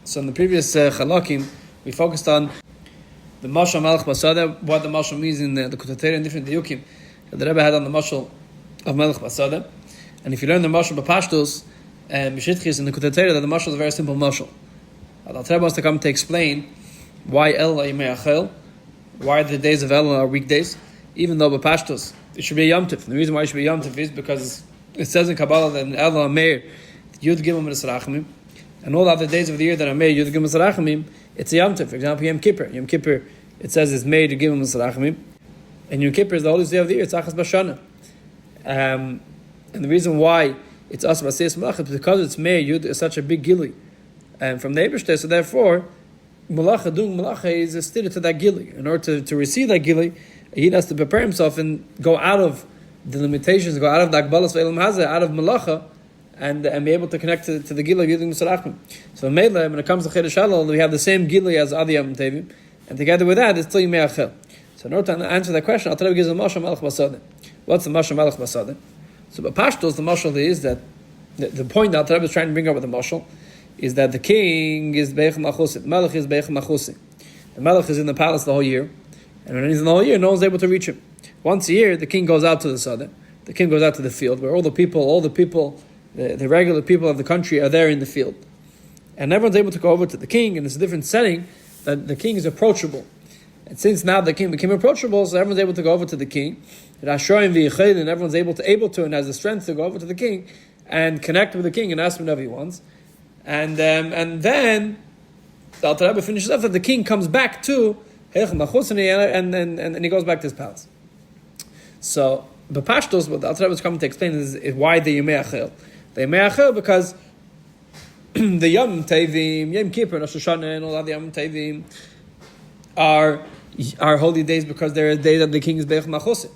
So in the previous Chalakim, we focused on the Mashal Melech Basodeh, what the Mashal means in the Likkutei and different Diyukim that the Rebbe had on the Mashal of Melech Basodeh. And if you learn the Mashal B'Pashtus and B'Shitchis in the Likkutei, that the Mashal is a very simple Mashal. The Rebbe wants to come to explain why El Yimei Achel, why the days of El are weekdays, even though B'Pashtus it should be a Yom Tov. And the reason why it should be a Yom Tov is because it says in Kabbalah that in El HaMeir, Yud Gimel Midas Rachamim, and all the other days of the year that are made, Yud Gimel Rachamim, it's a Yom Tov. For example, Yom Kippur. Yom Kippur, it says it's made Yud Gimel Rachamim, and Yom Kippur is the holiest day of the year. It's Achas Bashana. And the reason why it's Asa B'Asiyas Malach is because it's made Yud is such a big gili, and from the Eibishter. So therefore, Malacha doing Malacha is a stira to that gili. In order to receive that gili, he has to prepare himself and go out of the limitations, go out of the Akbalas Ve'elam Hazeh, out of Malacha, and be able to connect to the Gila Yudin Musarachim. So when it comes to Chedesh Halal, we have the same Gila as Adi Yom Tevim, and together with that, it's still Yimei Achel. So in order to answer that question, I'll tell you gives a Mashal Melech Basodeh. What's the Mashal Melech Basodeh? So B'Pashtos, the Mashal is that the point that Rebbe is trying to bring up with the Mashal is that the king is Be'ech Machusi, the Melech is Be'ech Machusi. The Melech is in the palace the whole year, and when he's in the whole year, no one's able to reach him. Once a year, the king goes out to the Sadeh, the king goes out to the field, where all the people, the regular people of the country are there in the field. And everyone's able to go over to the king, and it's a different setting that the king is approachable. And since now the king became approachable, so everyone's able to go over to the king, and everyone's able to and has the strength to go over to the king and connect with the king and ask him whatever he wants. And then the Alter Rebbe finishes up that the king comes back to and he goes back to his palace. So the Pashtos, what the Alter Rebbe is coming to explain is why the Yimei Achel. The Yimei Achel because the Yom Tevim, Yom Kippur, Rosh Hashanah, and all other Yom Tevim are holy days because they're a day that the king is Be'ech Machusi.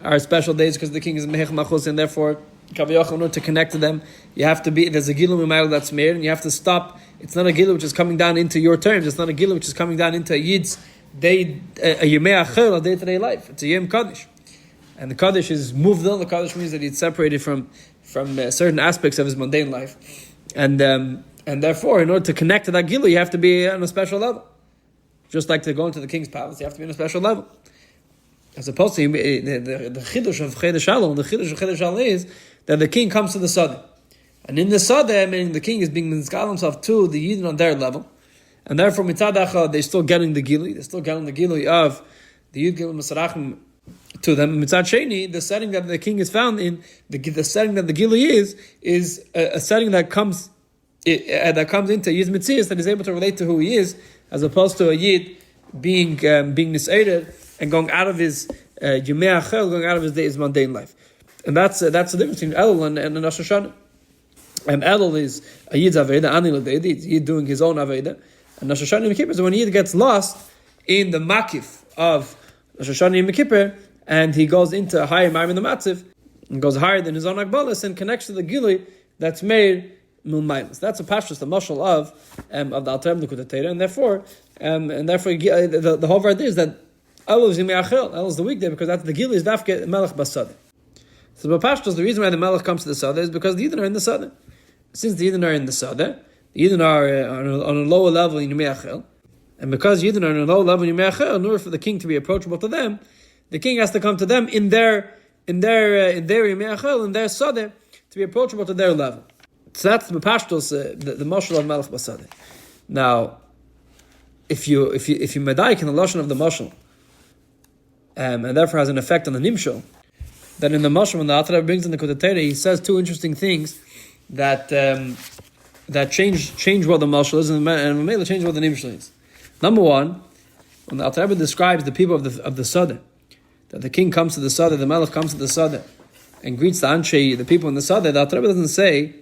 Are special days because the king is Be'ech Machusi, and therefore, Kaviyach, in order to connect to them, you have to be, there's a Gilu Mimayel that's made, and you have to stop. It's not a Gilu which is coming down into your terms. It's not a Gilu which is coming down into a Yid's day, a Yimei Achel, a day-to-day life. It's a Yom Kaddish. And the Kaddish is moved on. The Kaddish means that he's separated from certain aspects of his mundane life. And therefore, in order to connect to that Gilu, you have to be on a special level. Just like to go into the king's palace, you have to be on a special level. As opposed to the Chiddush of Chedesh Halal, the Chiddush of Chedesh Halal is that the king comes to the Sadeh. And in the Sadeh, meaning the king is being mizgal himself to the Yidden on their level. And therefore, mitzad achad, they're still getting the Gili. They're still getting the Gili of the Yid Gili Masarachim to them. Mitzad Sheni, the setting that the king is found in, the setting that the Gili is a setting that comes into Yid's Mitzias, that is able to relate to who he is, as opposed to a Yid being nisated and going out of his Yimei Achel, going out of his mundane life. And that's the difference between Elul and Rosh Hashanah. And Elul is a Yid's Aveda, Ani L'Deidi, it's Yid doing his own Aveda. And Rosh Hashanah Yom Kippur is when Yid gets lost in the Makif of Rosh Hashanah Yom Kippur, and he goes into a higher Ma'im in the Matziv, and goes higher than his own Akbalas, and connects to the Gili that's made Mulmailas. That's a pashtus, the mashal of the Alter Rebbe Likkutei, and therefore the whole idea is that Elul is Yimei Achel, Elul is the weekday, because that's the Gili is Dafke Melech Basodeh. So the pashtus, the reason why the Melech comes to the Sadeh is because the Yidden are in the Sadeh. Since the Yidden are in the Sadeh, the Yidden are on a lower level in Yimei Achel, and because Yidden are on a lower level in Yimei Achel, in order for the king to be approachable to them, the king has to come to them in their Yimei Achel, in their Sadeh, to be approachable to their level. So that's the pashtus, the mashal of Melech Basodeh. Now, if you medaik in the lashon of the mashal, and therefore has an effect on the nimshal, then in the mashal, when the Alter Rebbe brings in the Likkutei, he says two interesting things that change what the mashal is, and mainly change what the nimshal is. Number one, when the Alter Rebbe describes the people of the Sadeh, that the king comes to the Sadeh, the Melech comes to the Sadeh, and greets the Anshei, the people in the Sadeh, the Alter Rebbe doesn't say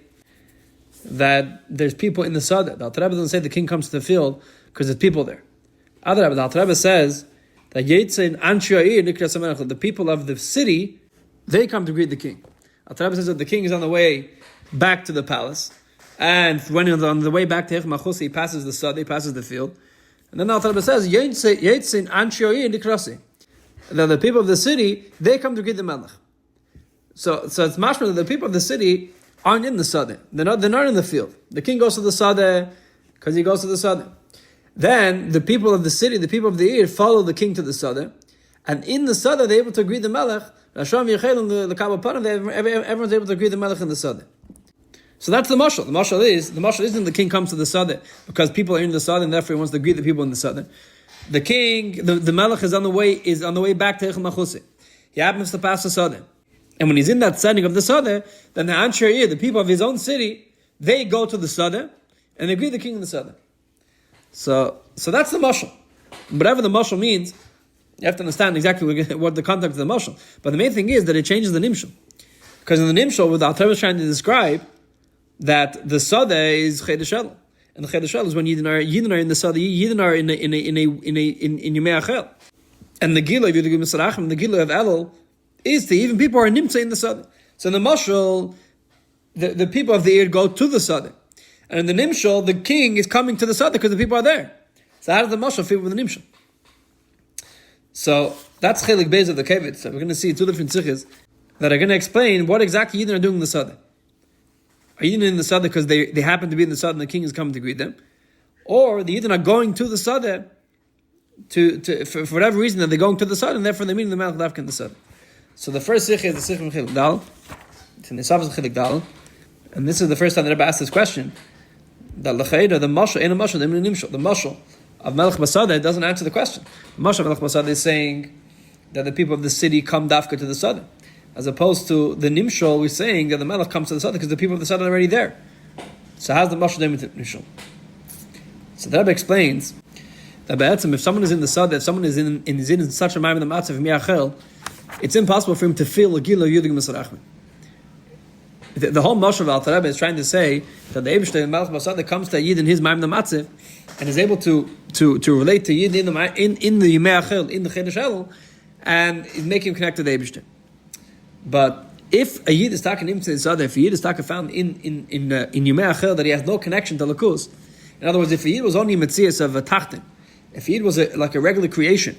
that there's people in the Sadeh. The Alter Rebbe doesn't say the king comes to the field because there's people there. The Alter Rebbe says that Yוצאים, Anchy, העיר, the people of the city, they come to greet the king. Alter Rebbe says that the king is on the way back to the palace, and when he's on the way back to Machusi, he passes the Sadeh, he passes the field, and then the Alter Rebbe says Yוצאים, Anchy, העיר, that the people of the city, they come to greet the Melech. So it's mashma that the people of the city aren't in the Sadeh. They're not in the field. The king goes to the Sadeh, because he goes to the Sadeh. Then the people of the city, the people of the Ir, follow the king to the Sadeh, and in the Sadeh they're able to agree the Melech. Everyone's able to agree the Melech in the Sadeh. So that's the mashal. The mashal isn't the king comes to the Sadeh because people are in the Sadeh and therefore he wants to greet the people in the Sadeh. The king, the Melech is on the way back to Eichel Machusi. He happens to pass the Sadeh. And when he's in that setting of the Sadeh, then the Anshei, the people of his own city, they go to the Sadeh and they greet the king in the Sadeh. So that's the mashal. Whatever the mashal means, you have to understand exactly what the context of the mashal. But the main thing is that it changes the nimshal. Because in the nimshal, what the Alter Rebbe is trying to describe, that the Sadeh is Chedesh El. And the Chedesh El is when Yidden are in the Sadeh, Yidden are in Yemei Achel. And the Gila of Yudhigim Sarachim, the Gila of Elul, is the even people are nimtza in the Sadeh. So in the mashal, the people of the Ir go to the Sadeh. And in the nimshal, the king is coming to the Sadeh because the people are there. So how does the mashal fit with the nimshal? So that's chelik beis of the Kovetz. So we're going to see two different sichos that are going to explain what exactly Yidden are doing in the Sadeh. Are Yidden in the Sadeh because they happen to be in the Sadeh and the king is coming to greet them? Or the Yidden are going to the Sadeh for whatever reason that they're going to the Sadeh and therefore they're meeting the Melech Dafka in the Sadeh. So the first sikh is the sikh of Chilik Dal. It's in the Savas of Chilik Dal. And this is the first time that Rebbe asked this question. That l'chayda, the mashal, ain't a mashal, the mashal of Melech Basodeh doesn't answer the question. The mashal of Melech Basodeh is saying that the people of the city come dafka to the Sadeh. As opposed to the nimshal, we're saying that the Melech comes to the Sadeh because the people of the Sadeh are already there. So how's the mashal doing with the nimshal? So the Rebbe explains that if someone is in the Sadeh, if someone is in such a ma'amid matzav mi'achel, it's impossible for him to feel a gila yudig misarachmin. The whole mashal of Alter Rebbe is trying to say that the Eibishter in Melech Basodeh comes to Yid in his ma'amid matzav and is able to relate to Yid in the Yemei Achel, in the Chedesh El, and is making him connect to the Eibishter. But if a Yid is talking him to the Sadeh, if a Yid is talking found in Yemei Achel that he has no connection to Lakus, in other words, if a Yid was only Metzias of a Tachten, if a Yid was like a regular creation,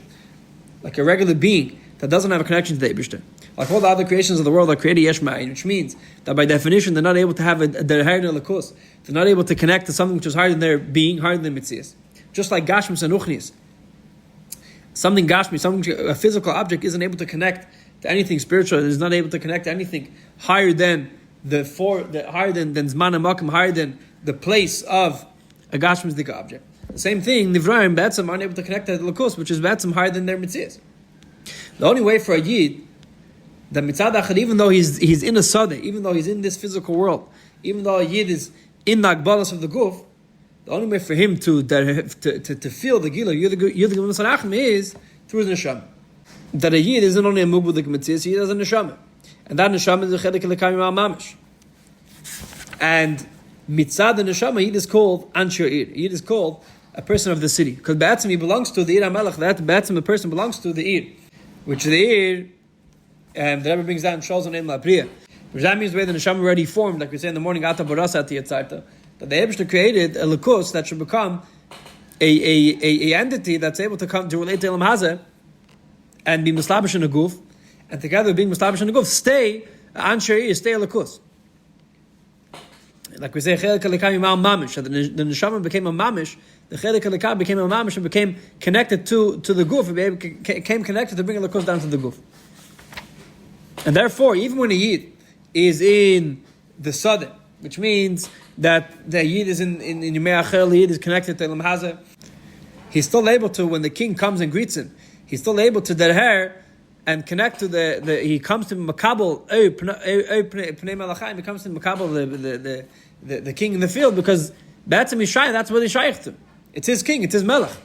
like a regular being that doesn't have a connection to the Eibishter, like all the other creations of the world are created yesh ma'ayin, which means that by definition they're not able to have their higher than Lakus. They're not able to connect to something which is higher than their being, higher than Metzias. Just like Gashmis and Ruchnis. Something a physical object isn't able to connect to anything spiritual. It is not able to connect to anything higher than higher than Zman and Makim, higher than the place of a Gashmis Dika object. The same thing, Nivraim, Betzim aren't able to connect to the Lakus, which is Betzim higher than their Metzias. The only way for a Yid, that mitzad achad, even though he's in a sadeh, even though he's in this physical world, even though a Yid is in the agbalas of the guf, the only way for him to feel the gila yud is through the neshama. That a Yid isn't only a mubudik mitzvah, he has a neshama, and that neshama is a chelik lekayim mamish. And mitzad the neshama, Yid is called Anshei. Yid is called a person of the city because be'atzim he belongs to the Ir HaMelech. That be'atzim a person belongs to the Ir, which the Ir. And the Rebbe brings down Shal's name Labriya, which that means the way the neshama already formed, like we say in the morning, Ata Borasa Ati Yatzarta, that the Eibishter created a Lakus that should become a entity that's able to come to relate to Elam Hazeh and be Muslabish in a Guf, and together being Muslabish in a Guf, stay Anshei, stay a Lakus. Like we say, Chelik Alikam Yimal Mamish, the neshama became a Mamish, the Chelik Alikam became a Mamish and became connected to the Guf, and became connected to bring a Lakus down to the Guf. And therefore, even when a Yid is in the Sadeh, which means that the Yid is in Yemei Achel, the Yid is connected to Elam Hazeh, he's still able to, when the king comes and greets him, he's still able to derher and connect to he comes to Makabel, Pnei Malachayim, he comes to Makabel, the king in the field, because that's what he's shaykh to. It's his king, it's his Melech.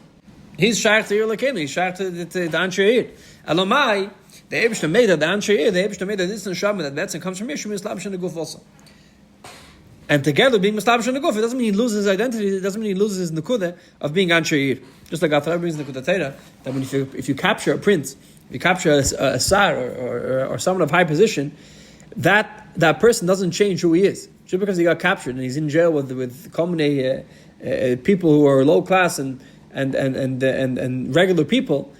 He's shaykh to Yerlakin, he's shaykh to the Anshei. Elamai, the Eibishter made that the Anshei, the Eibishter made that this neshama that Betzim comes from Yeshua, Mislabish in the Guf also. And together being Mislabish in the Guf, it doesn't mean he loses his identity, it doesn't mean he loses his Nekudah of being Anshei. Just like Alter Rebbe brings Nekudah Teira, that when if you capture a prince, if you capture a Sar or someone of high position, that person doesn't change who he is. Just because he got captured and he's in jail with common people who are low class and regular people,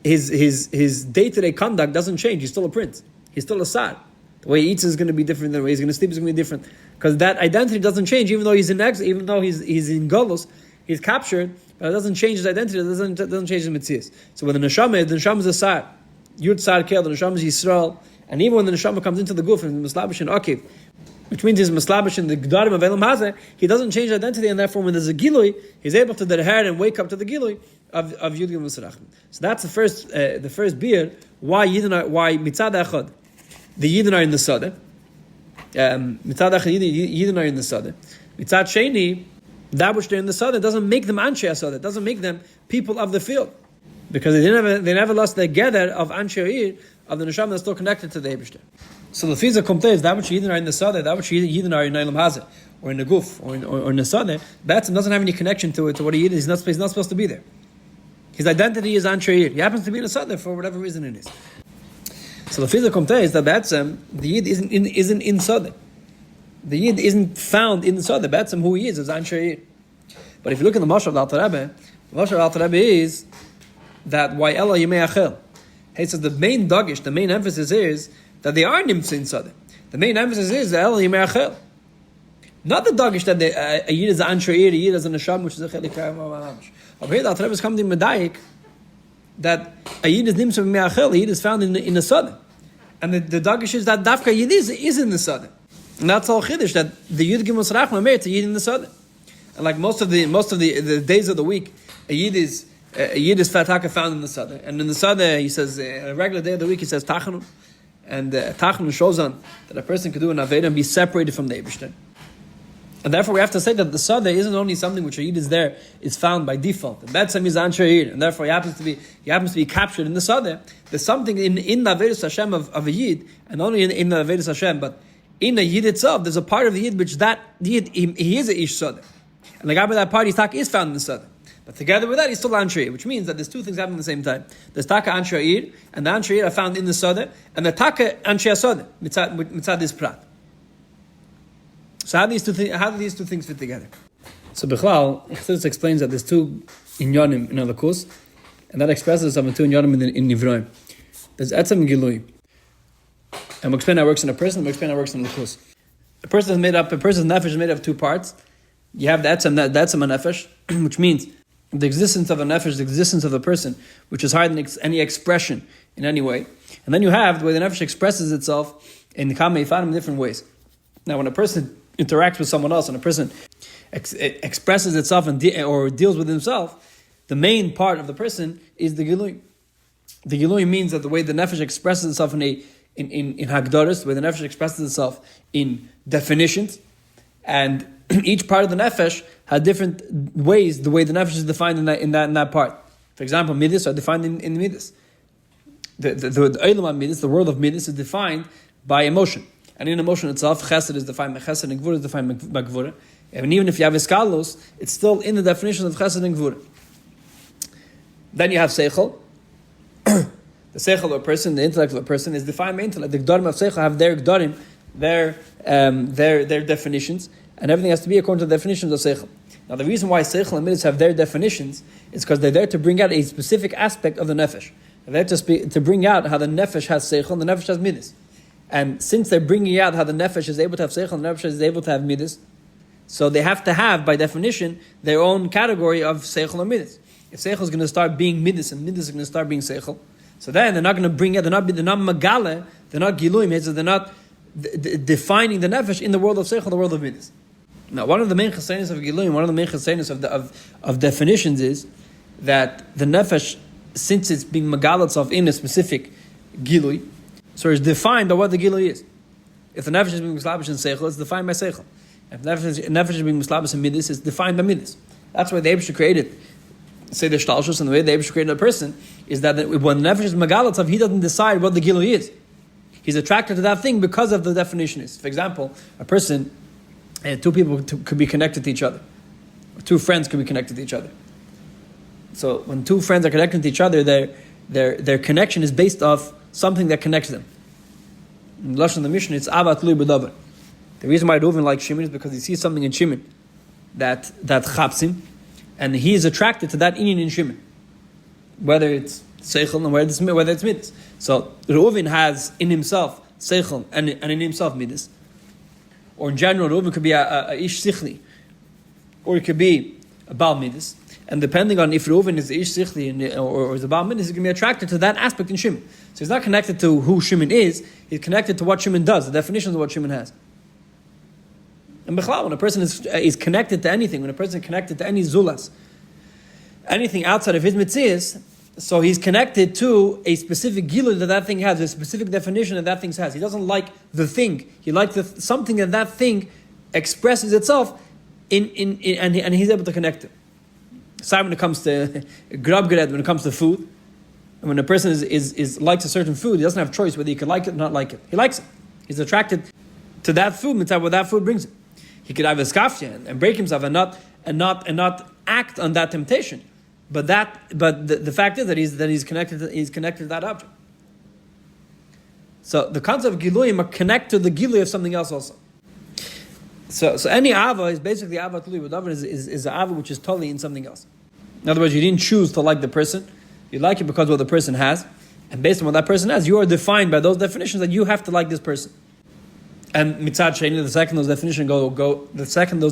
his day-to-day conduct doesn't change. He's still a prince. He's still a Sar. The way he eats is going to be different. The way he's going to sleep is going to be different. Because that identity doesn't change, even though he's in exile, even though he's in Golus, he's captured, but it doesn't change his identity, it doesn't change his mitzias. So when the neshama is a sar. Yud sar kel, the neshama is Yisrael, and even when the neshama comes into the guf and mislabish and akiv, which means he's mislabish in the gdarim of elam hazeh, he doesn't change identity, and therefore when there's a gilui, he's able to derher and wake up to the gilui of Yud Gimel Sarachim. So that's the first beer. Why mitzad echad the Yidden are in the Sadeh. Mitzad echad Yidden are in the Sadeh. Mitzad sheni, that which they're in the Sadeh doesn't make them Anshei Sadeh, doesn't make them people of the field, because they never lost their gather of Anshei העיר, of the neshama that's still connected to the Eibishter. So the Fiza Komteh, that which Yidden are in the Sadeh, that which Yidden are in Eilam Hazeh, or in the Guf, or in the Sadeh, that doesn't have any connection to what he is. He's not supposed to be there. His identity is Anshei העיר. He happens to be in the Sadeh for whatever reason it is. So the Fiza Komteh is that the Yid isn't in Sadeh. The Yid isn't found in the Sadeh. Batsam, who he is Anshei העיר. But if you look at the Mashal of the Alter Rebbe, the Mashal of the Alter Rebbe is that why Ella Yemei Achel. He says the main dagish, the main emphasis is that they are nimtz in Sadeh. The main emphasis is that Ella Yemei Achel. Not the dagish that a Yid is Anshei העיר, a Yid is a Neshama, which is a Chelik HaMamash. Over here, the Alter Rebbe is coming to Medayik that a Yid is nimtz Yemei Achel, a Yid is found in the Sadeh. And the dagish is that Dafka Yid is in the Sadeh. And that's all Chiddush, that the Yud Gimel Sarachim are to Yid in the Sadeh. And like most of the days of the week, a Yid is Fataka found in the Sadeh. And in the Sadeh, he says, a regular day of the week, he says Tachanun. And Tachanun shows on that a person could do an Aveda and be separated from the Eibishter. And therefore we have to say that the Sadeh isn't only something which a Yid is found by default. And that's is Anshei העיר, and therefore he happens to be captured in the Sadeh. There's something in the Avedus Hashem of a Yid, and only in the Avedus Hashem, but in the Yid itself, there's a part of the Yid which that Yid, he is a Ish Sadeh. And the guy by that part, his Taka is found in the Sadeh. But together with that, he's still Anshei העיר, which means that there's two things happening at the same time. There's Taka Anshei העיר, and the Anshei העיר are found in the Sadeh, and the Taka Anshei Sadeh, mitzad this prat. So how do these two things fit together? So Bechlal, Chassidus explains that there's two inyanim in Likkutei, and that expresses some two inyanim in Nivroim. There's etzem and gilui. And we'll explain how it works in a person, we'll explain how it works in Likkutei. A person's nefesh is made up of two parts. You have the etzem and nefesh, which means the existence of a nefesh, the existence of a person, which is higher than any expression in any way. And then you have the way the nefesh expresses itself in kamei fanim in different ways. Now, when a person interacts with someone else and a person expresses itself or deals with himself, the main part of the person is the gilui. The gilui means that the way the nefesh expresses itself in hagdaras, the way the nefesh expresses itself in definitions, and each part of the nefesh has different ways. The way the nefesh is defined in that part. For example, midas are defined in midas. The olam midas, the world of midas, is defined by emotion. And in emotion itself, chesed is defined by chesed, and gvura is defined by gvura. And even if you have iskalos, it's still in the definition of chesed and gvura. Then you have seichel. The seichel of a person, the intellect of a person, is defined by intellect. The gdarim of seichel have their gdarim, their definitions, and everything has to be according to the definitions of seichel. Now, the reason why seichel and midas have their definitions is because they're there to bring out a specific aspect of the nefesh. They're there to bring out how the nefesh has seichel and the nefesh has midas. And since they're bringing out how the nefesh is able to have seichel and the nefesh is able to have midas, so they have to have, by definition, their own category of seichel and midas. If seichel is going to start being midas and midas is going to start being seichel, so then they're not going to bring out, they're not magale, they're not giluim, so they're not defining the nefesh in the world of seichel, the world of midas. Now, one of the main chesenis of giluim, one of the main chesenis of definitions is that the nefesh, since it's being magale itself in a specific gilui, so it's defined by what the gilui is. If the nefesh is being mislabish in seichel, it's defined by seichel. If the nefesh is being mislabish in midas, it's defined by midas. That's why the Eibishter created, say the shtalshus, and the way the Eibishter created a person is that when the nefesh is magale itself, he doesn't decide what the gilui is. He's attracted to that thing because of the definition is. For example, a person, two people could be connected to each other. Or two friends could be connected to each other. So when two friends are connected to each other, their connection is based off something that connects them. In the Lashon of the Mishnah, it's avat lui b'davar. The reason why Reuven likes Shimon is because he sees something in Shimon that chaps him, and he is attracted to that inyan in Shimon, whether it's seichel and whether it's midas. So Reuven has in himself seichel, and in himself midas. Or in general, Reuven could be a ish sichli, or it could be a Baal midas. And depending on if Reuven is the ish sichli or is a Baal midas, he's going to be attracted to that aspect in Shimon. So he's not connected to who Shimon is, he's connected to what Shimon does, the definitions of what Shimon has. And Bechlal, when a person is connected to anything, when a person is connected to any zulas, anything outside of his mitzias, so he's connected to a specific gilu that thing has, a specific definition that thing has. He doesn't like the thing. He likes something that thing expresses itself and he's able to connect it. So when it comes to grabgered, when it comes to food, and when a person is likes a certain food, he doesn't have choice whether he can like it or not like it. He likes it. He's attracted to that food, what that food brings him. He could have a skafia and break himself and not act on that temptation. But the fact is that he's connected to that object. So the concept of giluyim are connect to the giluy of something else also. So any ava is basically ava tuli. But is an ava which is totally in something else. In other words, you didn't choose to like the person. You like it because of what the person has, and based on what that person has, you are defined by those definitions that you have to like this person. And mitzad sheni, the second those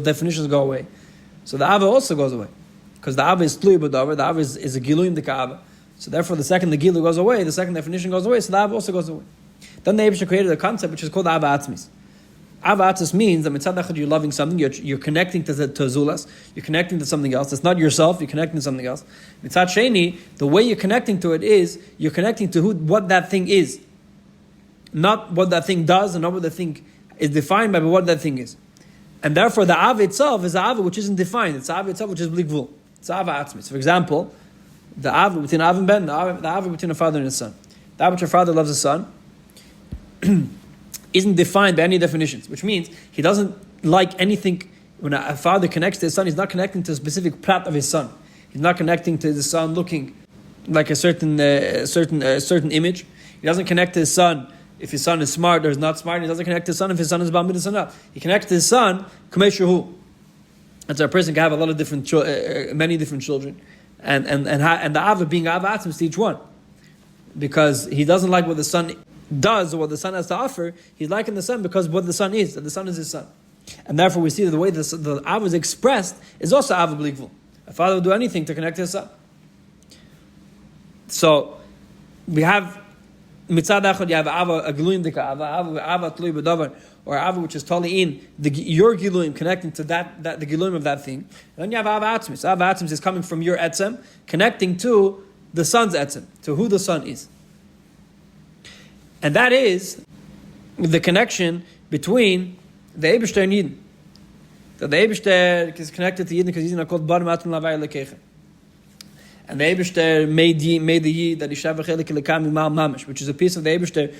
definitions go away, so the ava also goes away. Because the ava is tluy b'davar, the ava is a giluyim d'ka'ava. So therefore, the second the gilu goes away, the second definition goes away, so the ava also goes away. Then the Eibusher created a concept which is called ava atzmis. Ava atzmis means that mitzad echad you're loving something, you're connecting to zulas, you're connecting to something else. It's not yourself, you're connecting to something else. Mitzad sheni, the way you're connecting to it is you're connecting to what that thing is, not what that thing does, and not what the thing is defined by, but what that thing is. And therefore, the ava itself is the ava which isn't defined. It's the ava itself which is blikvul. It's ava atzmis. For example, the ava between Av and Ben, the ava between a father and a son. The ava which a father loves a son isn't defined by any definitions, which means he doesn't like anything. When a father connects to his son, he's not connecting to a specific prat of his son. He's not connecting to the son looking like a certain image. He doesn't connect to his son if his son is smart or is not smart. He doesn't connect to his son if his son is bal midas or not. He connects to his son kameshahu. And so a person can have a lot of different, many different children, and the ava being ava atzmis to each one, because he doesn't like what the son does or what the son has to offer. He's liking the son because what the son is, that the son is his son, and therefore we see that the way the ava is expressed is also ava blikvul. A father will do anything to connect to his son. So we have mitzad echad, you have ava agluim dika ava tluy b'davar, or ava which is totally in your giluyim, connecting to that the giluyim of that thing. And then you have ava atzmis. Ava atzmis is coming from your etzem, connecting to the son's etzem, to who the son is. And that is the connection between the Eibusher and Yidden. That the Eibusher is connected to Yidden because Yidden are called bar matam lavai lekechem. And the Eibusher made the Yid that Ishav v'chelik lekam imal mamish, which is a piece of the Eibusher.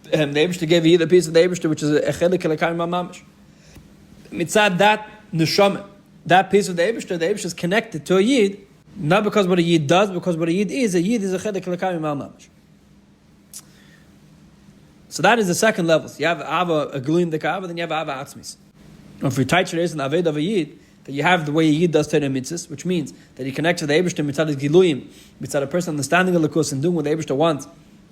The Eibusher gave Yid a piece of the Eibusher, which is a chelik lekam imal mamish. Mitzad that neshama, that piece of the Eibusher is connected to a Yid, not because what a Yid does, because what a Yid is a chelik lekam imal mamish. So that is the second level. So you have ava a gluim dekava, then you have ava atzmis. And if you teach is an aved of a Yid, that you have the way a Yid does Torah mitzvahs, which means that he connects to the Eibusher mitzad his giluyim, mitzad a person understanding the Likkutei and doing what the Eibusher wants.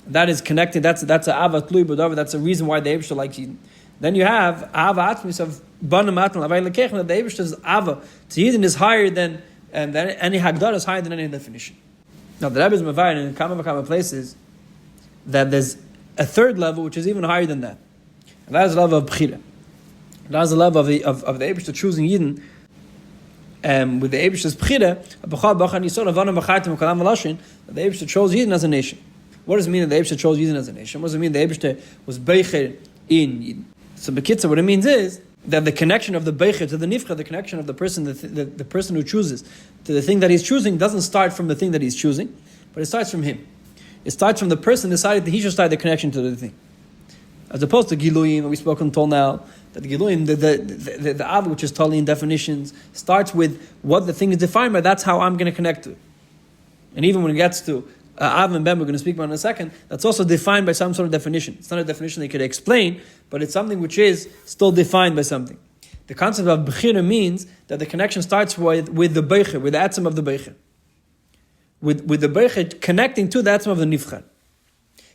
That is connected. That's a ava tluy b'davar. That's a reason why the Eibusher likes Yidden. Then you have ava atzmis of bana matan lavai lekechem. That the Eibusher's ava to Yidden is higher than any hagdara is higher than any definition. Now the Rebbe is mavayir in kama places that there's a third level which is even higher than that, and that is the level of bchira. That is the level of the Eibusher choosing Yidden. With the Eibusher's bchira, the Eibusher chose Yidden as a nation. What does it mean that the Eibusher chose Yidden as a nation? What does it mean the Eibusher was beicher in Yidden? So bekitza, what it means is that the connection of the beicher to the nifcha, the connection of the person, the person who chooses to the thing that he's choosing, doesn't start from the thing that he's choosing, but it starts from him. It starts from the person decided that he should start the connection to the thing, as opposed to giluyim that we spoke until now. That the giluyim, the ava, which is totally in definitions, starts with what the thing is defined by. That's how I'm going to connect to it. And even when it gets to Av and Ben, we're going to speak about in a second, that's also defined by some sort of definition. It's not a definition they could explain, but it's something which is still defined by something. The concept of bechira means that the connection starts with the beicher, with the etzem of the beicher. With the beicher connecting to the etzem of the nifchar.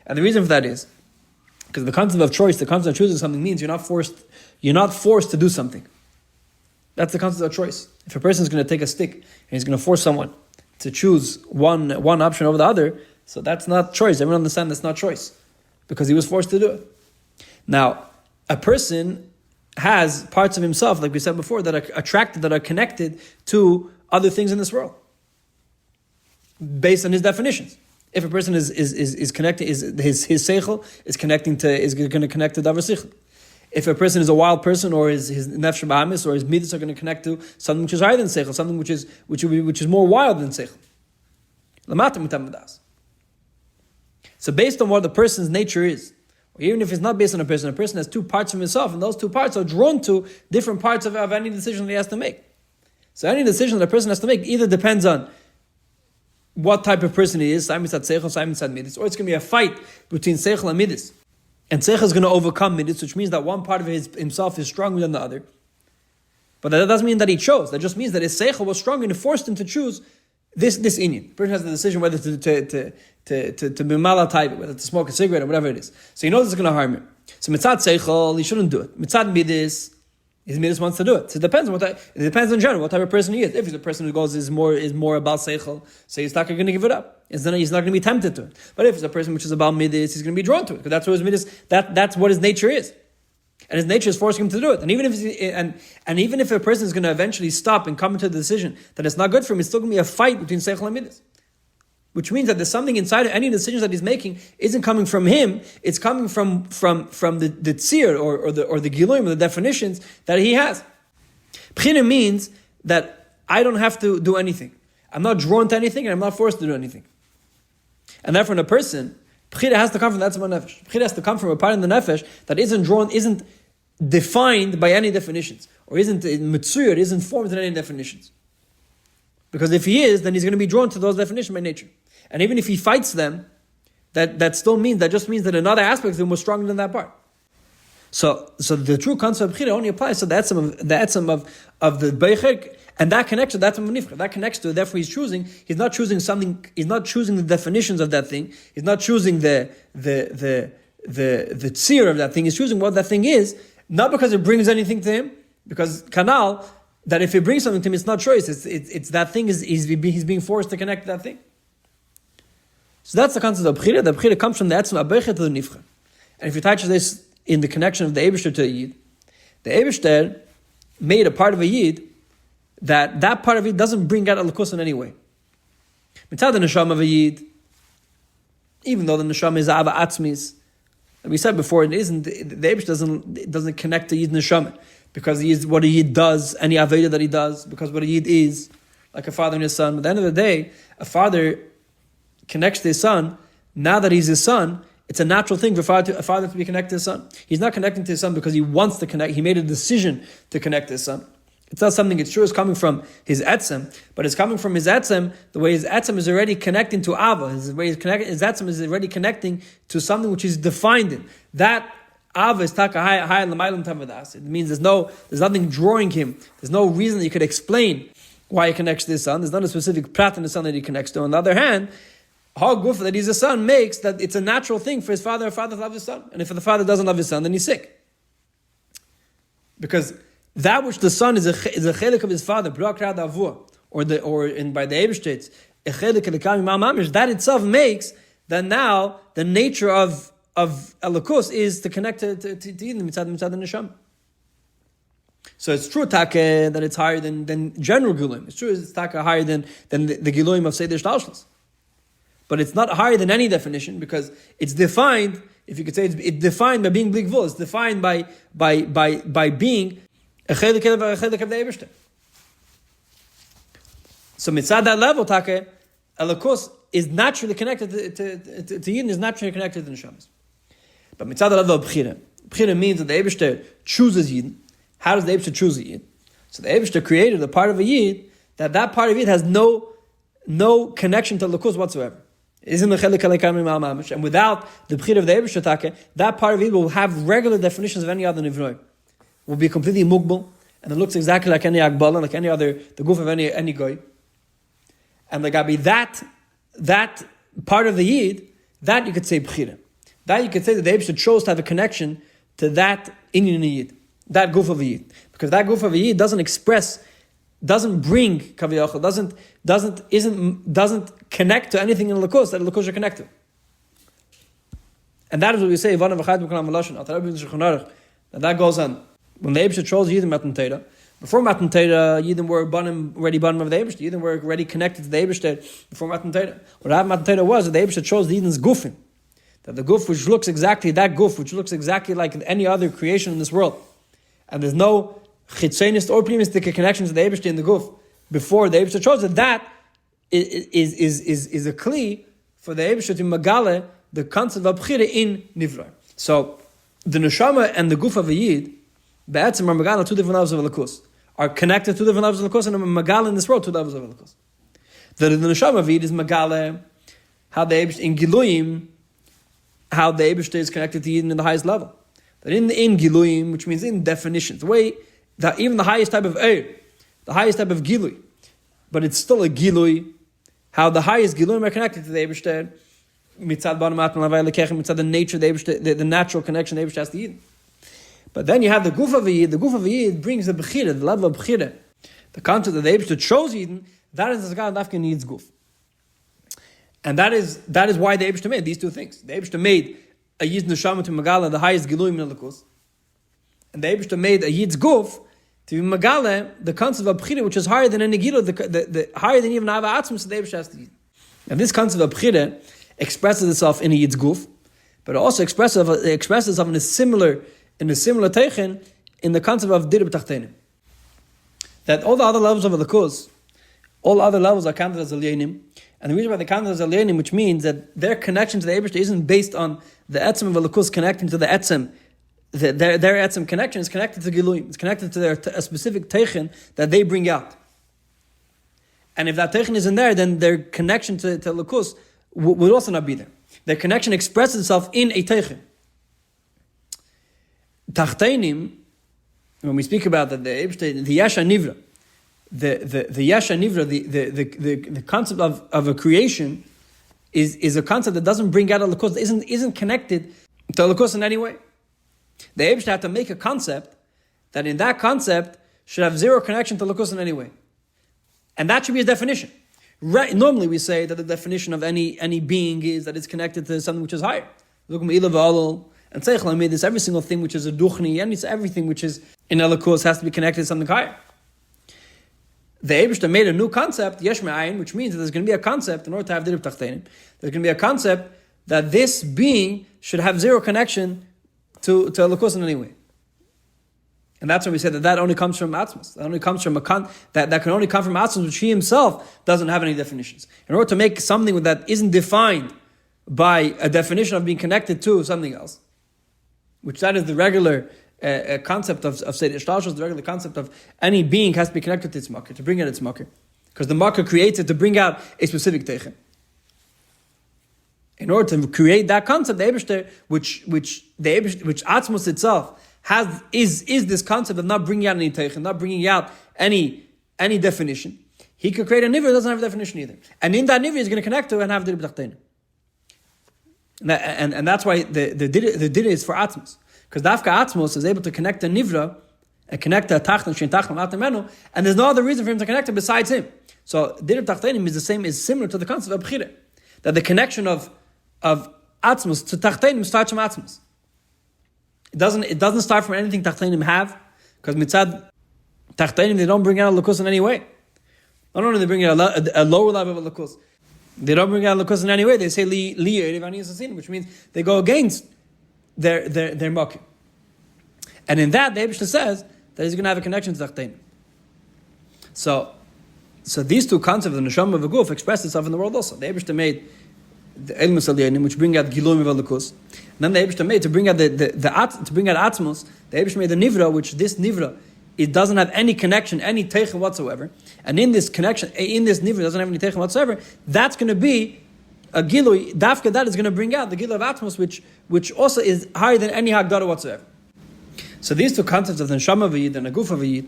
And the reason for that is Because the concept of choice, the concept of choosing something means you're not forced to do something. That's the concept of choice. If a person is going to take a stick and he's going to force someone to choose one option over the other, so that's not choice. Everyone understands that's not choice, because he was forced to do it. Now, a person has parts of himself, like we said before, that are attracted, that are connected to other things in this world, based on his definitions. If a person is connecting, his seichel is going to connect to davar seichel. If a person is a wild person, or his nefesh b'hamis, or his midas are going to connect to something which is higher than seichel, something which is more wild than seichel. So based on what the person's nature is, or even if it's not based on a person has two parts of himself, and those two parts are drawn to different parts of any decision that he has to make. So any decision that a person has to make either depends on what type of person he is, or it's going to be a fight between seichel and midas. And seichel is going to overcome midas, which means that one part of himself is stronger than the other. But that doesn't mean that he chose. That just means that his seichel was stronger and it forced him to choose this inyan. The person has the decision whether to be mala type, whether to smoke a cigarette or whatever it is. So he knows it's going to harm him. So mitzad seichel, he shouldn't do it. Mitzad midas, his midas wants to do it. So it depends in general what type of person he is. If he's a person who is more about seichel, so he's not going to give it up. He's not going to be tempted to it. But if it's a person which is about midas, he's going to be drawn to it, because that's what his midas, that's what his nature is. And his nature is forcing him to do it. And even if a person is going to eventually stop and come to the decision that it's not good for him, it's still going to be a fight between seichel and midas. Which means that there's something inside of any decisions that he's making isn't coming from him, it's coming from the tzir or the giluim, or the definitions that he has. B'china means that I don't have to do anything. I'm not drawn to anything, and I'm not forced to do anything. And therefore, in a person, b'china has to come from the etzem nefesh. B'china has to come from a part in the nefesh that isn't defined by any definitions, or isn't mitzuyah, isn't formed in any definitions. Because if he is, then he's going to be drawn to those definitions by nature. And even if he fights them, that just means that another aspect of him was stronger than that part. So the true concept of b'chira only applies to the etzem of the beichek, and that connects to that nifcha. That connects to it. Therefore, he's not choosing something. He's not choosing the definitions of that thing. He's not choosing the tzir of that thing. He's choosing what that thing is, not because it brings anything to him. Because kanal, that if it brings something to him, it's not choice. It's that thing he's being forced to connect to that thing. So that's the concept of b'chira. The b'chira comes from the etzem of beichek to the nifcha. And if you touch this in the connection of the Eibishter to a Yid, the Eibishter made a part of a Yid that part of it doesn't bring out a Likkutei in any way. Mitzad the neshama of a Yid, even though the neshama is ava atzmis, like we said before, the Eibishter doesn't connect to Yid neshama, because what a Yid does, any aveda that he does, because what a Yid is, like a father and his son. But at the end of the day, a father connects to his son. Now that he's his son, it's a natural thing for a father to be connected to his son. He's not connecting to his son because he wants to connect. He made a decision to connect to his son. It's not something, it's true, it's coming from his etzem, but it's coming from his etzem, the way his etzem is already connecting to Ava. His etzem is already connecting to something which is defined in. That Ava is taka high l'maylam tavadas. It means there's nothing drawing him. There's no reason that you could explain why he connects to his son. There's not a specific prat in the son that he connects to. On the other hand, how good that he's a son makes that it's a natural thing for his father to love his son. And if the father doesn't love his son, then he's sick. Because that which the son is a chelik of his father, by the Eibishter, that itself makes that now the nature of Elikus is to connect to Eden mitzad the neshama. So it's true, Taka, that it's higher than general Giluim. It's true, it's Taka higher than the Giluim of Seder Shtalshlis. But it's not higher than any definition, because it's defined, if you could say, it's defined by being blig vul. It's defined by being a chelik of the Eibishter. So mitzad that level, Taka, Elikus is naturally connected to Yidin, is naturally connected to the Neshamas. But mitzad the level of B'chira. B'chira means that the Eibishter chooses Yidin. How does the Eibishter choose a Yid? So the Eibishter created a part of a Yid that part of Yid has no connection to Elikus whatsoever. Isn't the chelik alekam mamash, and without the b'chira of the Eibishter Taka, that part of it will have regular definitions of any other nivroim. Will be completely mugbal, and it looks exactly like any agbala, like any other the goof of any goy. And the gabi that part of the yid, that you could say b'chira. that you could say that the Eibishter chose to have a connection to that inyan yid, that guf of a yid, because that guf of a yid doesn't bring kaviyachol, doesn't connect to anything in Likkutei that Likkutei should connect to. And that is what we say, that goes on. When the Eibishter chose Yidin Matan Torah, before Matan Torah, Yidin were already banim of the Eibishter. Yidin were already connected to the Eibishter before Matan Torah. What Matan Torah was, that the Eibishter chose the Yidin's gufin. That the guf which looks exactly like any other creation in this world. And there's no chitzenist or primistic connection to the Eibishter in the guf before the Eibishter chose it. That is a kli for the Eibishter to magale the concept of bchira in nivra. So the neshama and the guf of a yid, be'etzim are magala two different levels of Likkutei, are connected to two different levels of Likkutei, and are magala in this world two levels of Likkutei. The neshama of yid is magala how the Eibishter in giluyim, how the Eibishter is connected to yid in the highest level. That in giluyim, which means in definitions, the way that even the highest type of eir, the highest type of gilui, but it's still a gilui, how the highest giluyim are connected to the Eibishter. Mitzad banu matman lavai lekechem, mitzad the nature, the natural connection the Eibishter has to Yid. But then you have the guf of a Yid. The guf of a Yid brings the bechira, the level of bechira, the concept that the Eibishter chose Yidin. That is the God Dafka needs guf, and that is why the Eibishter made these two things. The Eibishter made a Yid's neshama to magala, the highest giluyim in Likkutei, and the Eibishter made a Yid's guf to be magala, the concept of bechira, which is higher than any gilu, the higher than even ava atzmus that the Eibishter has to Yid. And this concept of bechira expresses itself in a Yid's guf, but it also expresses itself in a similar teichen in the concept of dir b'tachtenim. That all the other levels of the Likkutei, all other levels are counted as alienim, and the reason why they counted as alienim, which means that their connection to the Eibishter isn't based on the etzem of the Likkutei connecting to the etzem. Their etzem connection is connected to Giluim. It's connected to a specific teichen that they bring out. And if that teichen isn't there, then their connection to Likkutei would also not be there. Their connection expresses itself in a teichen. Tachtenim, when we speak about the Eibishter, the Yasha Nivra, the Yasha Nivra, the concept of a creation is a concept that doesn't bring out a Likkutei, isn't connected to a Likkutei in any way. The Eibishter had to make a concept that in that concept should have zero connection to Likkutei in any way. And that should be a definition. Right, normally we say that the definition of any being is that it's connected to something which is higher. And this every single thing which is a duchni, and it's everything which is in Likkutei has to be connected to something higher. The Eibishter made a new concept, yesh me'ayin, which means that there's going to be a concept in order to have dirib tachtenim. There's going to be a concept that this being should have zero connection to Likkutei in any way. And that's when we say that only comes from Atzmos. That only comes from that can only come from Atzmos, which he himself doesn't have any definitions. In order to make something that isn't defined by a definition of being connected to something else, which that is the regular concept of Seder Shtalshus, the regular concept of any being has to be connected to its makar, to bring out its makar. Because the makar creates it to bring out a specific teichen. In order to create that concept, the Eibishter, which Atzmos itself is this concept of not bringing out any teichen, not bringing out any definition. He could create a nivra that doesn't have a definition either, and in that nivra he's going to connect to and have dir b'tachtenim. And that's why the dir is for Atzmos, because Dafka Atzmos is able to connect the nivra and connect the tachton shein tachton atamenu, and there's no other reason for him to connect it besides him. So dir b'tachtenim is similar to the concept of bchira, that the connection of Atzmos to tachtenim starts from Atzmos. It doesn't start from anything tachtenim have, because mitzad tachtenim they don't bring out a Likkutei in any way. Not only they bring out a lower level of Likkutei, they don't bring out a Likkutei in any way. They say which means they go against their makir. And in that, the Eibishter says that he's going to have a connection to tachtenim. So these two concepts, the neshama of a guf, express itself in the world also. The Eibishter made the elmus aliyim, which bring out giluim of Likkutei. And then the Eibishter made to bring out to bring out atzmos. The Eibishter made the nivra, which this nivra it doesn't have any connection, any teichen whatsoever. And in this connection, in this nivra, doesn't have any teichen whatsoever. That's going to be a gilui. Dafka that is going to bring out the gilui of atzmos, which also is higher than any hagdara whatsoever. So these two concepts of the neshama v'yid and a guf v'yid,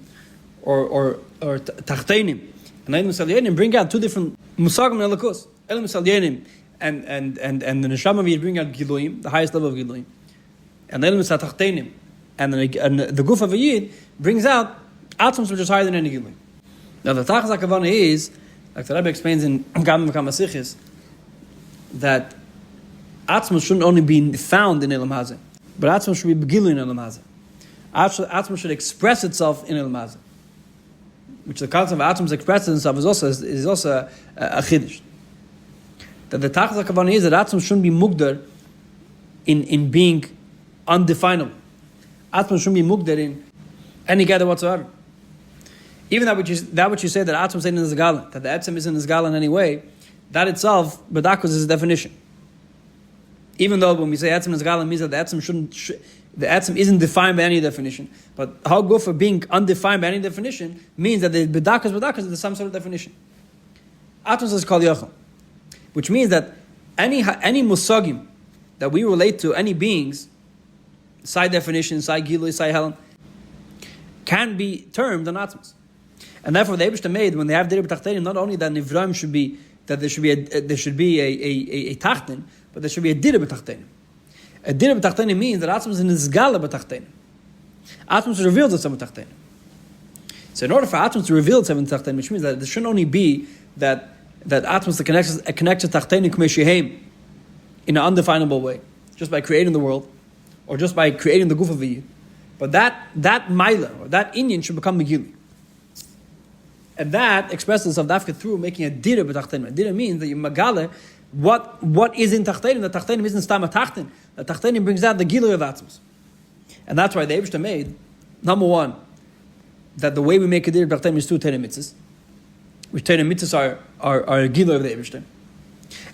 or tachtenim and elmus aliyim, bring out two different musagim and Likkutei. Elmus aliyim and the neshama will bring out giluim, the highest level of giluim, and the elements tachtenim, and the guf of a yid brings out atzmos which is higher than any giluim. Now the tachas hakavana is, like the Rebbe explains in Gamim V'Kama Sichos, that atzmos shouldn't only be found in Elam Hazeh, but atzmos should be begilu in Elam Hazeh. Atzmos should express itself in Elam Hazeh, which the concept of atzmos expresses itself is also a chiddush. That the tachas hakavana is that atzmos shouldn't be mugdar in being undefinable. Atzmos shouldn't be mugdar in any gather whatsoever. Even that which you say that atzmos ain't in the zgala, that the etzem isn't in the zgala in any way, that itself, badakos, is a definition. Even though when we say etzem in the zgala means that the etzem isn't defined by any definition, but how good for being undefined by any definition means that the badakos is some sort of definition. Atzmos is called yochel, which means that any musagim that we relate to any beings, side definition, side gilui, side helen, can be termed an atzmos. And therefore, the Eibishter made, when they have Dira B'Tachtenim, not only that Nivraim should be, that there should be a Tachten, but there should be a Dira B'Tachtenim. A Dira B'Tachtenim means that Atzmos is in Nizgala B'Tachtenim. Atzmos reveals itself in Tachtenim. So in order for Atzmos to reveal itself in Tachtenim, which means that there shouldn't only be that Atzmos connects to Tachtenim K'mei Shehem in an undefinable way, just by creating the world, or just by creating the Guf of Yid, but that Maila, or that Inyan should become Megillah. And that expresses itself dafka through making a dira b'tachtenim. A dira means that you magale what is in tachtenim. The tachtenim isn't stam a tachten. The tachtenim brings out the gilu of atzmos. And that's why the Eibishter made, number one, that the way we make a dira b'tachtenim is through Torah mitzvahs, which Torah mitzvahs are a gilu of the Eibishter.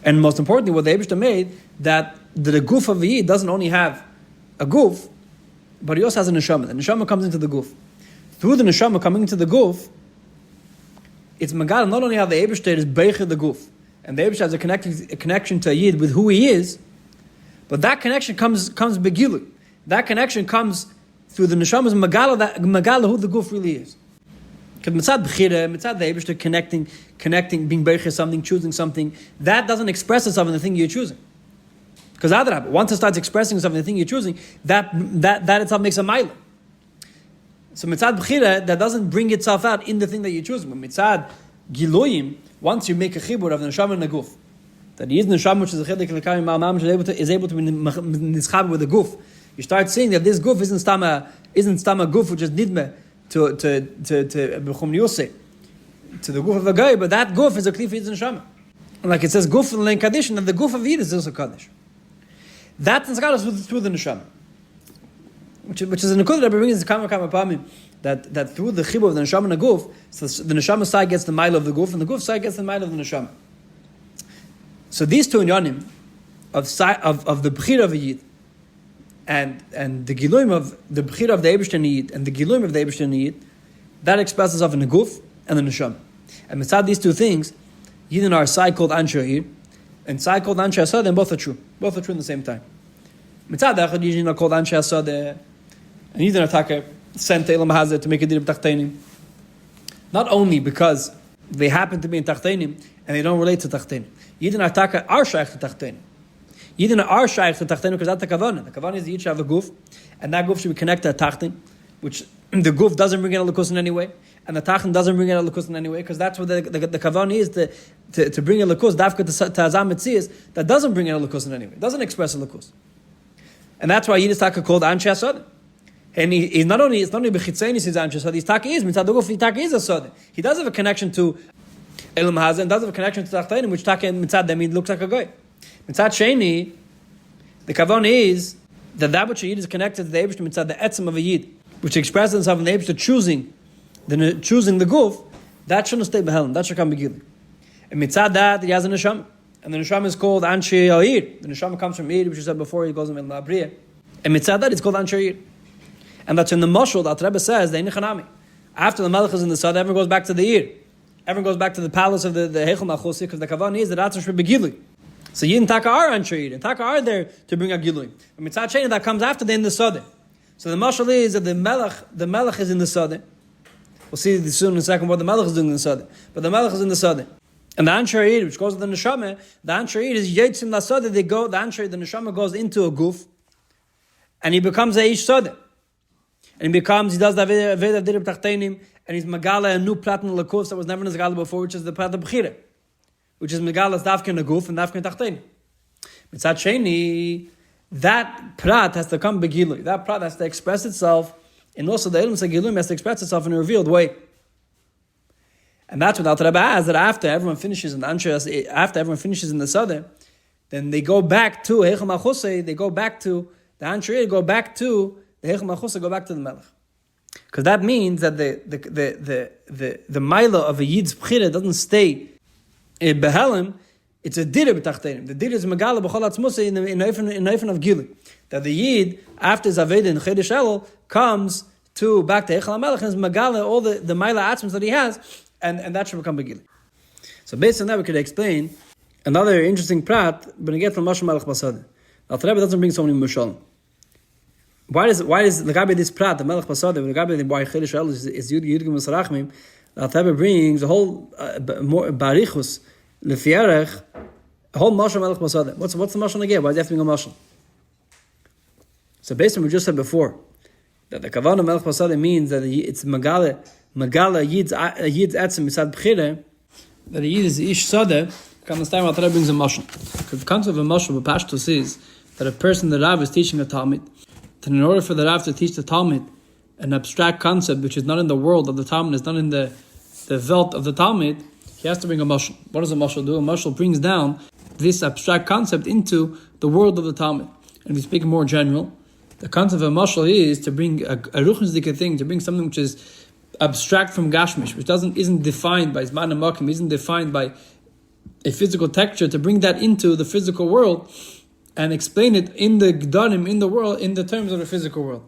And most importantly, what the Eibishter made, that the guf of the Yid doesn't only have a guf, but he also has a neshama. The neshama comes into the guf. Through the neshama coming into the guf, it's Magal, not only how the Eibishter is Beicher the Guf, and the Eibishter has a connection to a Yid with who he is, but that connection comes Begilu. That connection comes through the Neshama's Magal who the Guf really is. Because Mitzad Bechira, Mitzad the Eibishter connecting, being Beicher something, choosing something, that doesn't express itself in the thing you're choosing. Because once it starts expressing itself in the thing you're choosing, that itself makes a Maila. So mitzad b'chira, that doesn't bring itself out in the thing that you're choosing. But mitzad giloyim, once you make a chibur of the neshama and the guf, that he is neshama which is a chelik l'kayim ma'amam is able to be nischab with the guf. You start seeing that this guf isn't stama guf which is nidme to b'chum yoseh, to the guf of the guy, but that guf is a klif yid's neshama. And like it says guf in kaddish, and the guf of yid is also kaddish. That is through the neshama. Which is a nekudah that brings the kama pamim that through the chibur of the neshama and the guf, so the neshama side gets the mile of the guf, and the guf side gets the mile of the neshama. So these two inyanim of the bechira of a yid and the giluim of the bechira of the Eibishter yid and the giluim of the Eibishter yid, that expresses itself in the guf and the neshama. And beside these two things, yidin are a side called Anchay, and side called Anchay Asad, and both are true. Both are true at the same time. Mitzad echad yidin are called Anchay Asad, and Yidin Ataka sent to Elam Hazeh to make a dir b'tachtenim. Not only because they happen to be in tachtenim and they don't relate to tachtenim. Yidin Ataka are shaykh to tachtenim. Yidin are shaykh to tachtenim because that's the kavanah. The kavanah is the yid should have a guf, and that guf should be connected to tachtenim, which the guf doesn't bring in a lukus in any way, and the tachtenim doesn't bring in a lukus in any way, because that's what the kavanah is to bring a lukus. Dafka to azam mitzias that doesn't bring in a lukus in any way, doesn't express a lukus, and that's why Yidin Ataka called Anchay Asad. And it's not only b'chitzeinis his Anchay Asad. His taka is mitzad the guf. His taka is Asad. He does have a connection to Elam Hazeh, and does have a connection to Tachtenim, which taka mitzad them looks like a guy. Mitzad Sheni, the kavan is that which a yid is connected to the Eibishter mitzad the etzem of a yid, which expresses itself in the Eibishter choosing the guf. That shouldn't stay behelm. That should come begillah. And mitzad that he has a neshama, and the neshama is called Anchy העיר. The neshama comes from Ir, which we said before. He goes in the Abriya, and mitzad that it's called Anchy העיר. And that's in the mashal that Rebbe says, after the melech is in the Sad, everyone goes back to the Ir. Everyone goes back to the palace of the Heichel Malchusi, because the kavan is that Atzah should be Gilui. So Yidin Taka are Anchay, and Taka are there to bring a Gilui. And Mitzad Sheni that comes after they're in the Sad. So the mashal is that the melech is in the Sad. We'll see soon in a second what the melech is doing in the Sad. But the melech is in the Sad. And the Anshar, which goes to the Neshama, the Anshar is Yוצאים Lasodeh. They go, the Anshar, the Neshama goes into a guf, and he becomes a Ish Sodeh. And he does the Aved of Dirib Tachtenim, and he's Megala, a new plat in Lakuf that was never Megala before, which is the plat of Bechira, which is Megala's Davka in the guf and Davka in Tachtenim. Mitzat Sheni, that prat has to come begilui. That prat has to express itself, and also the Ilum Sagilum has to express itself in a revealed way. And that's what Alter Rebbe has, that after everyone finishes in the Anshar, after everyone finishes in the Sadeh, then they go back to Heichel Malchusei, they go back to the Anshar, go back to the Heichel Malchusei, go back to the Melech. Because that means that the Maila of a Yid's Bchira doesn't stay in Behelim, it's a Dirib Tachtenim. The Dirib is Megala B'chol Atzmusei in the Eifen of Gili. That the Yid, after Zaved and Chedesh Elul, comes back to Heichel HaMelech and is Megala all the Maila Atzmus that he has, and that should become Begili. So based on that, we could explain another interesting prat, but again from Melech Basodeh. Now, the Rebbe doesn't bring so many Mashal. Why does the Gabi this prat, the Melech Basodeh, the Gabi why Chedesh Elul is Yud Gim Sarachmim? The Rebbe brings a whole Barichus Lefierech, a whole Mashal Melech Basodeh. What's the Mashal again? Why does it have to be a Mashal? So based on what we just said before, that the Kavanah Melech Basodeh means that it's Megala Yid's Etzem Misad Bchire, that a Yid is Ish Sodeh. You can understand what the Rebbe brings a Mashal. Because the concept of a Mashal, Pashtus, is that a person, the Rav, is teaching a Talmud, then in order for the Rav to teach the Talmud an abstract concept which is not in the world of the Talmud, is not in the Welt of the Talmud, he has to bring a Mashal. What does a Mashal do? A Mashal brings down this abstract concept into the world of the Talmud. And if we speak more general, the concept of a Mashal is to bring a ruchnisdike thing, to bring something which is abstract from Gashmish, which isn't defined by Zman and Makim, isn't defined by a physical texture, to bring that into the physical world and explain it in the Gdanim, in the world, in the terms of the physical world.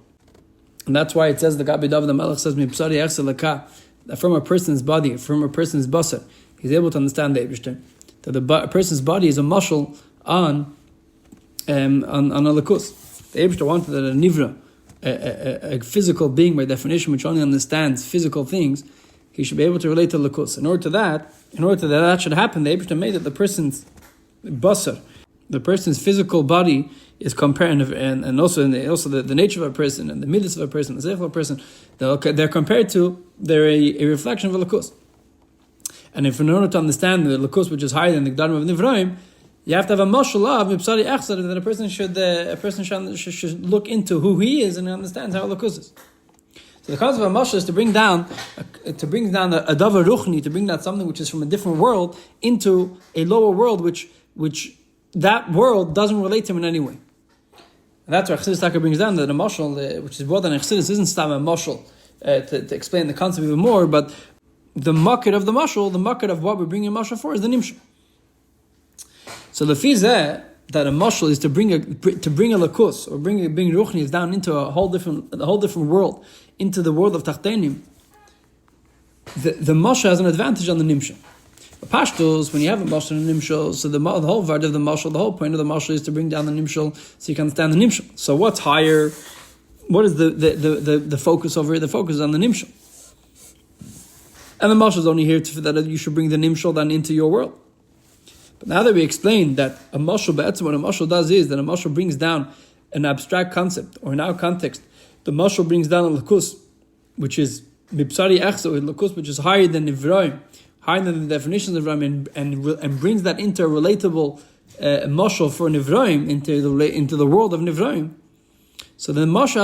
And that's why it says, the Gabi David the Melech says, that from a person's body, from a person's basar, he's able to understand the Eibishter. That a person's body is a mashal on a lakus. The Eibishter wanted that a nivra, a physical being by definition, which only understands physical things, he should be able to relate to lakus. In order that should happen, the Eibishter made that the person's basar, the person's physical body, is compared, and also the nature of a person and the midas of a person, the seichel of a person, they're compared to, they're a reflection of a lakus. And if in order to understand the lakus, which is higher than the gdarim of nivraim, you have to have a mashal of mipsari echsad, that a person should look into who he is and understands how lakus is. So the concept of a mashal is to bring down a davar ruchni, to bring down something which is from a different world into a lower world, which that world doesn't relate to him in any way. And that's why Chassidus Taka brings down that a mashal, which is brought down in Chassidus, isn't stam a mashal to explain the concept even more, but the market of the mashal, the market of what we're bringing a mashal for, is the nimshal. So the fizeh that a mashal is to bring a lakus, or bring ruchnis down into a whole different world, into the world of tachtenim. The mashal has an advantage on the nimshal. Pashtos, when you have a mashal and a nimshal, so the whole vard of the mashal, the whole point of the mashal is to bring down the nimshal so you can understand the nimshal. So what's higher? What is the focus over here? The focus is on the nimshal. And the mashal is only here that you should bring the nimshal then into your world. But now that we explained that a mashal, what a mashal does is that a mashal brings down an abstract concept, or in our context, the mashal brings down a lakus, which is mipsari echsa, a lakus which is higher than nivraim, higher than the definitions of Ram, and brings that into a relatable mashal for Nivraim, into the world of Nivraim. So the mashal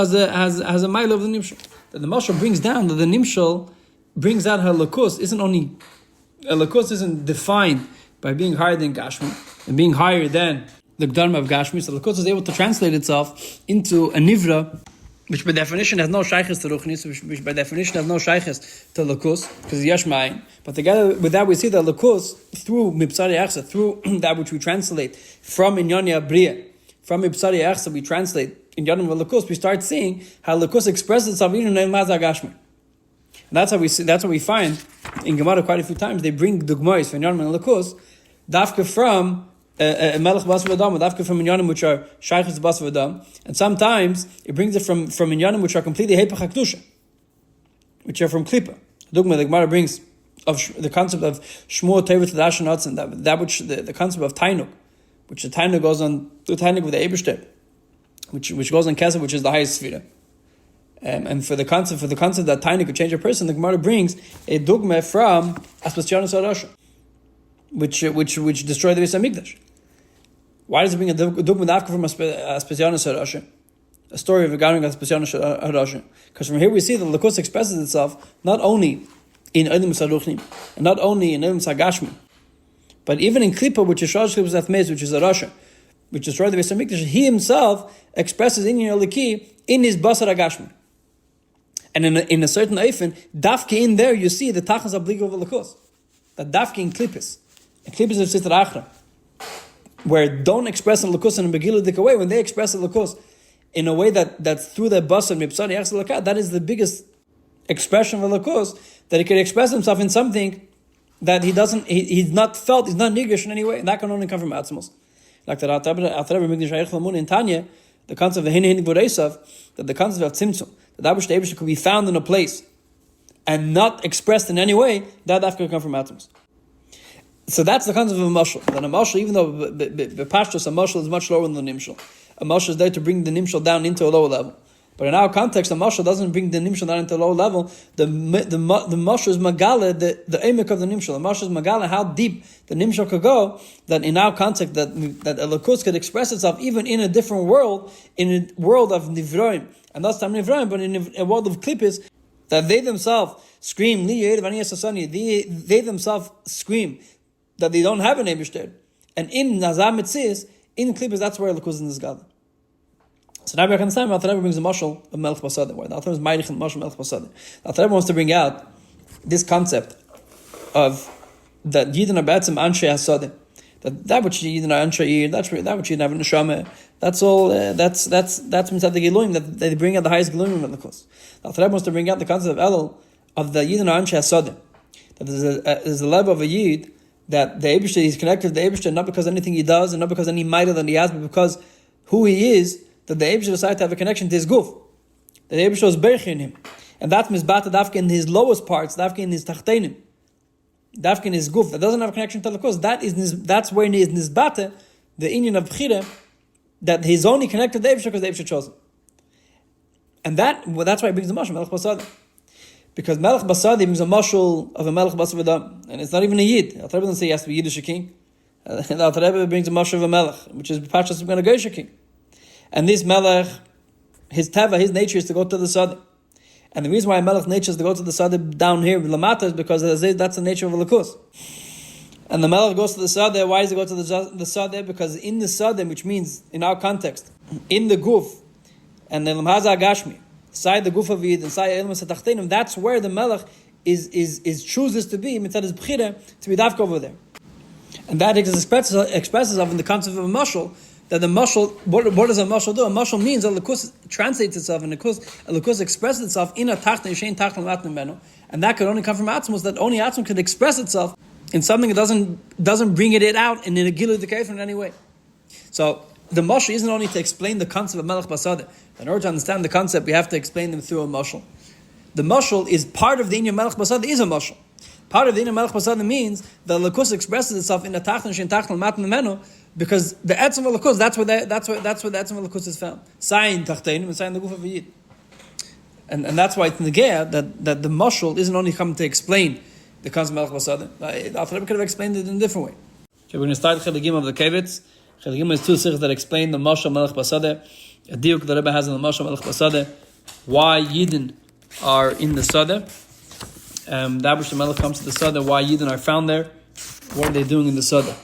has a mile of the nimshal. That the mashal brings down that the nimshal brings out her lakus. A lakus isn't defined by being higher than Gashmi and being higher than the Gdharma of Gashmi. So the lakus is able to translate itself into a nivra, which by definition has no shaykhis to ruchnis, which by definition has no shaykhis to lakus, because it's yashmayin. But together with that, we see that lakus, through mipsari achsa, through that which we translate from inyanya briya, from mipsari achsa, we translate inyanim lakus, we start seeing how lakus expresses itself in mazah gashmi. That's how we see. That's what we find in Gemara quite a few times. They bring dugmais from inyanim and lakus, dafka from Melech Basodeh, dafka from inyanim which are shaykhis Basodeh, and sometimes it brings it from inyanim which are completely hepech hakdusha, which are from klipa. Dugma, the Gemara brings the concept of Shmuel Tevet Tadash and Otzen, that which the concept of Tainuk, which the Tainuk goes on the Tainuk with the Ebershter, which goes on Kesef, which is the highest Sfira. And for the concept that Tainuk could change a person, the Gemara brings a dogma from Aspasianus HaRasha, which destroyed the Beis HaMikdash. Why does it bring a dogma dafka from Aspasianus HaRasha? A story regarding Aspasianus HaRasha. Because from here we see that the Likkutei expresses itself not only in Elim Saruchnim, and not only in Elim Sagashmi, but even in Klippa, which is Shalosh Klippas Athmez, which is a Rasha, which destroyed the Beis HaMikdash, he himself expresses in Yeliki in his Basar Agashmi. And in a certain Eifen, Dafke in there you see the Tachas Abligo of Likkutei. That Dafke in Klippas of Sitra Achra, where don't express the Likkutei in a Begiludik way, when they express the Likkutei in a way that's through their Basar Mipsani Yachs Lakat, that is the biggest expression of Likkutei, that he can express himself in something that he's not felt, he's not nigish in any way, and that can only come from Atzmos. Like that in Tanya, the concept of Hin Gvoresav, that the concept of Tzimtzum, that which the Eibusher could be found in a place and not expressed in any way, that can come from Atzmos. So that's the concept of a mashal. That a mashal, even though the pashtus, a mashal is much lower than the nimshal. A mashal is there to bring the nimshal down into a lower level. But in our context, the mashal doesn't bring the nimshal down into a low level. The mashal is magala, the emek of the nimshal. The mashal is magala, how deep the nimshal could go. That in our context, that a Likkutei could express itself even in a different world, in a world of nivroim, and not tam nivroim, but in a world of klippis, that they themselves scream li they themselves scream that they don't have an eibishter. And in nazam mitzis, in klippis, that's where Likkutei is God. So now we can understand that Alter Rebbe brings a mashal of Melech Basodeh, where the Alter Rebbe is Meirich and mashal Melech Basodeh. Alter Rebbe wants to bring out this concept of that Yidin are Be'etzem Anchay HaSodeh, that which Yidin are Anshei, that which Yidin have Neshama, that's all. That's mitzad the Geluim, that they bring out the highest Geluim of the Likkutei. Alter Rebbe wants to bring out the concept of Elul, of the Yidin are Anchay HaSodeh, that there's a level of a Yid that the Eibishter is connected to the Eibishter not because anything he does and not because any mighty that he has, but because who he is. That the Eibusher decided to have a connection to his guf. The Eibusher was berich in him. And that's mizbata dafke in his lowest parts, dafke in his tachtenim, dafke in his guf. That doesn't have a connection to the Likkutei. That's where he is nizbata, the inyan of bchira, that he's only connected to the Eibusher because the Eibusher chose him. And that's why he brings the mashal, Melech Basodeh. Because Melech Basodeh brings a mashal of a Melech Basodeh, and it's not even a Yid. Alter Rebbe doesn't say he has to be Yiddish king. And Alter Rebbe brings a mashal of a Melech, which is Pashas going to go king. And this Melech, his teva, his nature is to go to the Sadeh. And the reason why Melech nature is to go to the Sadeh down here, Lamata, is because that's the nature of a Likkutei. And the Melech goes to the Sadeh. Why does he go to the Sadeh? Because in the Sadeh, which means, in our context, in the Guf, and the Lamhaza Agashmi, side the Guf of Yid, and side Elmas HaTachtenim, that's where the Melech is chooses to be, mitzad his bchira, to be dafka over there. And that expresses of in the concept of a mashal, that the mashal, what does a mashal do? A mashal means that Likkutei translates itself, and Likkutei expresses itself in a tachton, yishein tachton matnim beno, and that could only come from Atzmos, that only Atzmos could express itself in something that doesn't bring it out in a gilu dekayf in any way. So the mashal isn't only to explain the concept of Melech Basodeh. In order to understand the concept, we have to explain them through a mashal. The mashal is part of the inyan Melech Basodeh, is a mashal. Part of the inyan Melech Basodeh means that Likkutei expresses itself in a tachton, yishein tachton matnim beno, because the etzem of Likkutei, that's where the etzem of Likkutei is found. Sayin tachtenim and sayin the guf of Yid. And that's why it's negea that the mashal isn't only coming to explain the concept of Melech Basodeh. Alter Rebbe could have explained it in a different way. Okay, we're going to start Cheligim of the Kovetz. Cheligim is two sichos that explain the mashal Melech Basodeh. A diuk the Rebbe has in the mashal Melech Basodeh. Why Yidden are in the Sadeh. That which the Melech comes to the Sadeh. Why Yidden are found there. What are they doing in the Sadeh?